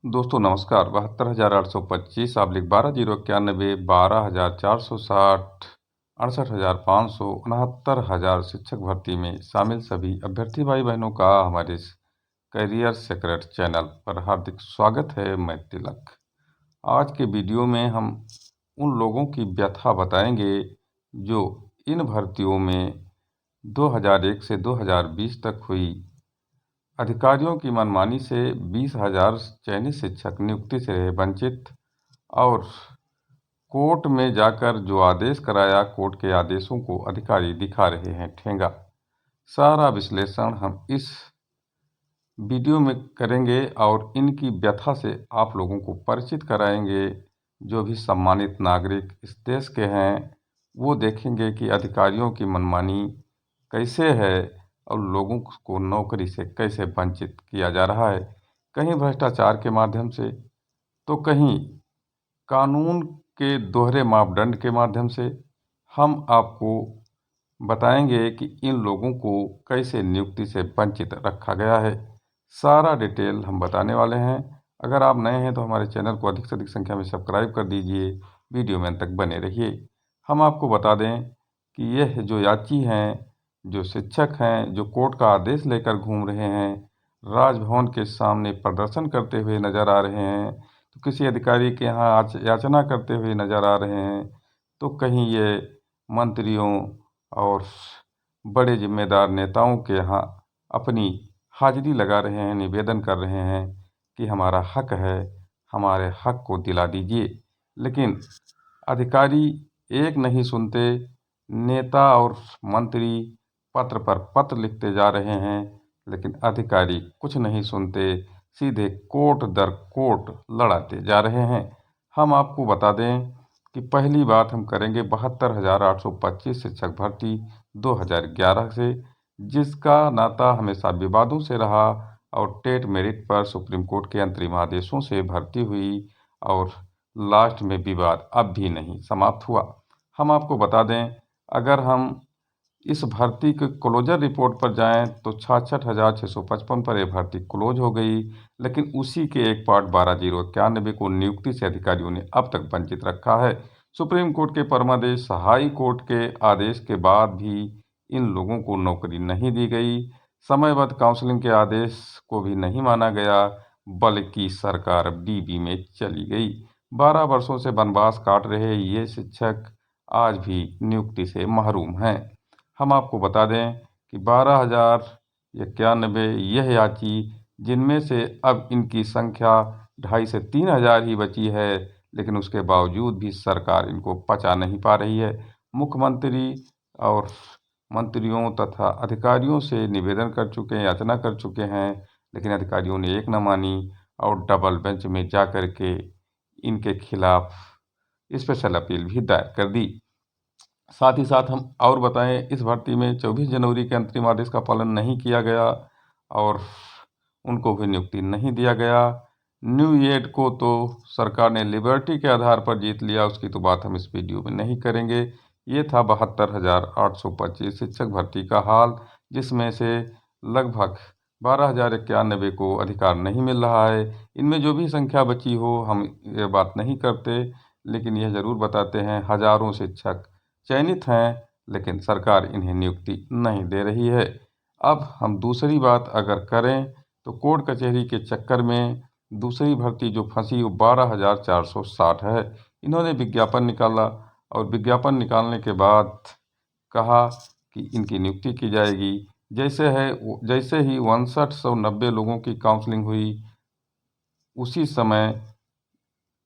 दोस्तों नमस्कार। 72,825 / 12,091 12,460 68,500 69,000 शिक्षक भर्ती में शामिल सभी अभ्यर्थी भाई बहनों का हमारे इस करियर सीक्रेट चैनल पर हार्दिक स्वागत है। मैं तिलक। आज के वीडियो में हम उन लोगों की व्यथा बताएंगे जो इन भर्तियों में 2001 से 2020 तक हुई अधिकारियों की मनमानी से 20,000 चयनित शिक्षक नियुक्ति से रहे वंचित, और कोर्ट में जाकर जो आदेश कराया, कोर्ट के आदेशों को अधिकारी दिखा रहे हैं ठेंगा। सारा विश्लेषण हम इस वीडियो में करेंगे और इनकी व्यथा से आप लोगों को परिचित कराएंगे। जो भी सम्मानित नागरिक इस देश के हैं वो देखेंगे कि अधिकारियों की मनमानी कैसे है और लोगों को नौकरी से कैसे वंचित किया जा रहा है, कहीं भ्रष्टाचार के माध्यम से तो कहीं कानून के दोहरे मापदंड के माध्यम से। हम आपको बताएंगे कि इन लोगों को कैसे नियुक्ति से वंचित रखा गया है। सारा डिटेल हम बताने वाले हैं। अगर आप नए हैं तो हमारे चैनल को अधिक से अधिक संख्या में सब्सक्राइब कर दीजिए, वीडियो में अंत तक बने रहिए। हम आपको बता दें कि यह जो याची हैं, जो शिक्षक हैं, जो कोर्ट का आदेश लेकर घूम रहे हैं, राजभवन के सामने प्रदर्शन करते हुए नजर आ रहे हैं, तो किसी अधिकारी के यहाँ याचना करते हुए नजर आ रहे हैं, तो कहीं ये मंत्रियों और बड़े जिम्मेदार नेताओं के यहाँ अपनी हाजिरी लगा रहे हैं, निवेदन कर रहे हैं कि हमारा हक है, हमारे हक को दिला दीजिए। लेकिन अधिकारी एक नहीं सुनते। नेता और मंत्री पत्र पर पत्र लिखते जा रहे हैं, लेकिन अधिकारी कुछ नहीं सुनते, सीधे कोर्ट दर कोर्ट लड़ाते जा रहे हैं। हम आपको बता दें कि पहली बात हम करेंगे 72,825 शिक्षक भर्ती 2011 से, जिसका नाता हमेशा विवादों से रहा और टेट मेरिट पर सुप्रीम कोर्ट के अंतरिम आदेशों से भर्ती हुई और लास्ट में विवाद अब भी नहीं समाप्त हुआ। हम आपको बता दें, अगर हम इस भर्ती के क्लोजर रिपोर्ट पर जाएं तो 66,655 पर यह भर्ती क्लोज हो गई, लेकिन उसी के एक पार्ट 12,091 को नियुक्ति से अधिकारियों ने अब तक वंचित रखा है। सुप्रीम कोर्ट के परमादेश, हाई कोर्ट के आदेश के बाद भी इन लोगों को नौकरी नहीं दी गई। समयबद्ध काउंसलिंग के आदेश को भी नहीं माना गया, बल्कि सरकार डीबी में चली गई। 12 वर्षों से वनवास काट रहे ये शिक्षक आज भी नियुक्ति से महरूम हैं। हम आपको बता दें कि 12,091 यह याची, जिनमें से अब इनकी संख्या 2,500 से 3,000 ही बची है, लेकिन उसके बावजूद भी सरकार इनको पचा नहीं पा रही है। मुख्यमंत्री और मंत्रियों तथा अधिकारियों से निवेदन कर चुके हैं, याचना कर चुके हैं, लेकिन अधिकारियों ने एक न मानी और डबल बेंच में जा कर के इनके खिलाफ स्पेशल अपील भी दायर कर दी। साथ ही साथ हम और बताएं, इस भर्ती में 24 जनवरी के अंतरिम आदेश का पालन नहीं किया गया और उनको भी नियुक्ति नहीं दिया गया। न्यू एड को तो सरकार ने लिबर्टी के आधार पर जीत लिया, उसकी तो बात हम इस वीडियो में नहीं करेंगे। ये था 72,825 शिक्षक भर्ती का हाल, जिसमें से लगभग 12,091 को अधिकार नहीं मिल रहा है। इनमें जो भी संख्या बची हो हम ये बात नहीं करते, लेकिन यह जरूर बताते हैं हजारों शिक्षक चयनित हैं, लेकिन सरकार इन्हें नियुक्ति नहीं दे रही है। अब हम दूसरी बात अगर करें तो कोर्ट कचहरी के चक्कर में दूसरी भर्ती जो फंसी वो 12,460 है। इन्होंने विज्ञापन निकाला और विज्ञापन निकालने के बाद कहा कि इनकी नियुक्ति की जाएगी। जैसे ही 6,190 लोगों की काउंसलिंग हुई, उसी समय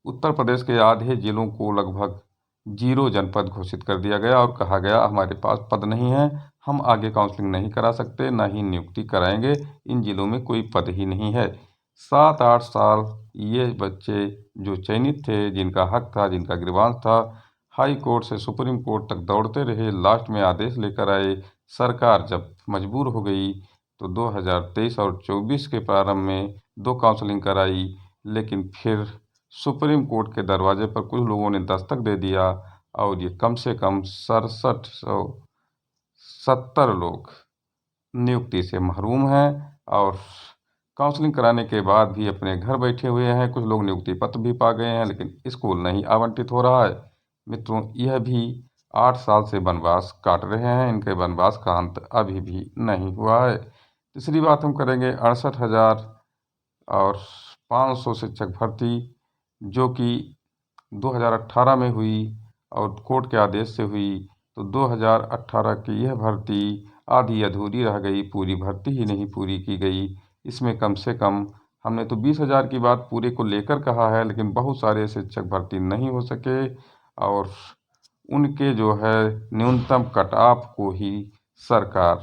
उत्तर प्रदेश के आधे जिलों को लगभग 0 जनपद घोषित कर दिया गया और कहा गया हमारे पास पद नहीं है, हम आगे काउंसलिंग नहीं करा सकते, ना ही नियुक्ति कराएंगे, इन जिलों में कोई पद ही नहीं है। 7-8 साल ये बच्चे जो चयनित थे, जिनका हक था, जिनका ग्रीवांस था, हाई कोर्ट से सुप्रीम कोर्ट तक दौड़ते रहे, लास्ट में आदेश लेकर आए। सरकार जब मजबूर हो गई तो 2023 और 24 के प्रारंभ में 2 काउंसलिंग कराई, लेकिन फिर सुप्रीम कोर्ट के दरवाजे पर कुछ लोगों ने दस्तक दे दिया और ये कम से कम 6770 लोग नियुक्ति से महरूम हैं और काउंसलिंग कराने के बाद भी अपने घर बैठे हुए हैं। कुछ लोग नियुक्ति पत्र भी पा गए हैं, लेकिन स्कूल नहीं आवंटित हो रहा है। मित्रों, यह भी 8 साल से वनवास काट रहे हैं। इनके वनवास का अंत अभी भी नहीं हुआ है। तीसरी बात हम करेंगे 68,500 शिक्षक भर्ती, जो कि 2018 में हुई और कोर्ट के आदेश से हुई। तो 2018 की यह भर्ती आधी अधूरी रह गई, पूरी भर्ती ही नहीं पूरी की गई। इसमें कम से कम हमने तो 20,000 की बात पूरे को लेकर कहा है, लेकिन बहुत सारे शिक्षक भर्ती नहीं हो सके और उनके जो है न्यूनतम कट ऑफ को ही सरकार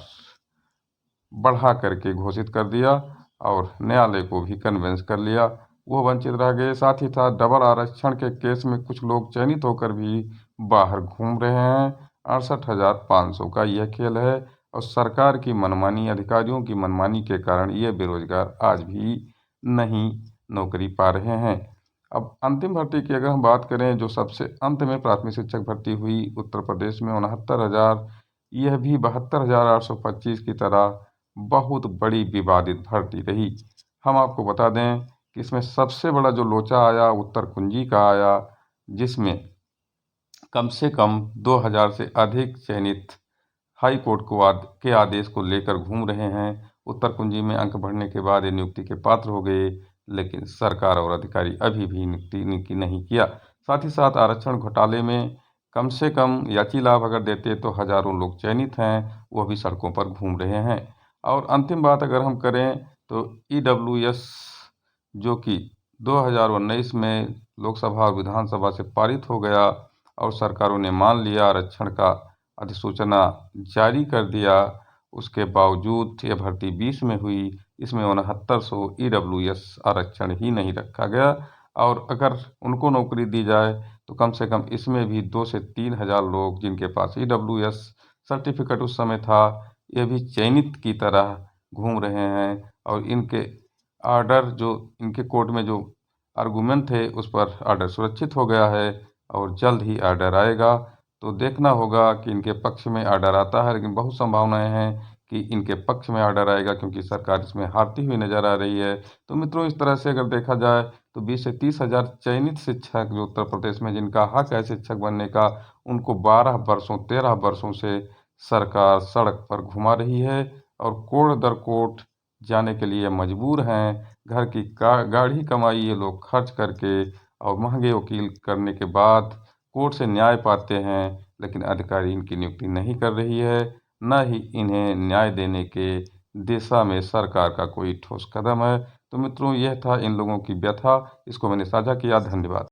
बढ़ा करके घोषित कर दिया और न्यायालय को भी कन्विंस कर लिया, वो वंचित रह गए। साथ ही साथ डबल आरक्षण के केस में कुछ लोग चयनित होकर भी बाहर घूम रहे हैं। 68,500 का यह खेल है और सरकार की मनमानी, अधिकारियों की मनमानी के कारण ये बेरोजगार आज भी नहीं नौकरी पा रहे हैं। अब अंतिम भर्ती की अगर हम बात करें, जो सबसे अंत में प्राथमिक शिक्षक भर्ती हुई उत्तर प्रदेश में 69,000, यह भी 72,825 की तरह बहुत बड़ी विवादित भर्ती रही। हम आपको बता दें कि इसमें सबसे बड़ा जो लोचा आया उत्तर कुंजी का आया, जिसमें कम से कम 2,000 से अधिक चयनित हाई कोर्ट के आदेश को लेकर घूम रहे हैं। उत्तर कुंजी में अंक बढ़ने के बाद ये नियुक्ति के पात्र हो गए, लेकिन सरकार और अधिकारी अभी भी नियुक्ति नहीं किया। साथ ही साथ आरक्षण घोटाले में कम से कम याची लाभ अगर देते तो हजारों लोग चयनित हैं, वो भी सड़कों पर घूम रहे हैं। और अंतिम बात अगर हम करें तो EWS, जो कि 2019 में लोकसभा और विधानसभा से पारित हो गया और सरकारों ने मान लिया, आरक्षण का अधिसूचना जारी कर दिया, उसके बावजूद यह भर्ती 20 में हुई। इसमें 6900 EWS आरक्षण ही नहीं रखा गया और अगर उनको नौकरी दी जाए तो कम से कम इसमें भी 2 से 3 हज़ार लोग जिनके पास EWS सर्टिफिकेट उस समय था, ये भी चयनित की तरह घूम रहे हैं और इनके आर्डर जो इनके कोर्ट में जो आर्गूमेंट थे उस पर आर्डर सुरक्षित हो गया है और जल्द ही आर्डर आएगा। तो देखना होगा कि इनके पक्ष में आर्डर आता है, लेकिन बहुत संभावनाएं हैं कि इनके पक्ष में आर्डर आएगा, क्योंकि सरकार इसमें हारती हुई नजर आ रही है। तो मित्रों, इस तरह से अगर देखा जाए तो 20 से 30 हज़ार चयनित शिक्षक जो उत्तर प्रदेश में जिनका हक है शिक्षक बनने का, उनको 13 वर्षों से सरकार सड़क पर घुमा रही है और कोर्ट दर कोर्ट जाने के लिए मजबूर हैं। घर की गाढ़ी कमाई ये लोग खर्च करके और महंगे वकील करने के बाद कोर्ट से न्याय पाते हैं, लेकिन अधिकारी इनकी नियुक्ति नहीं कर रही है, न ही इन्हें न्याय देने के दिशा में सरकार का कोई ठोस कदम है। तो मित्रों, यह था इन लोगों की व्यथा, इसको मैंने साझा किया। धन्यवाद।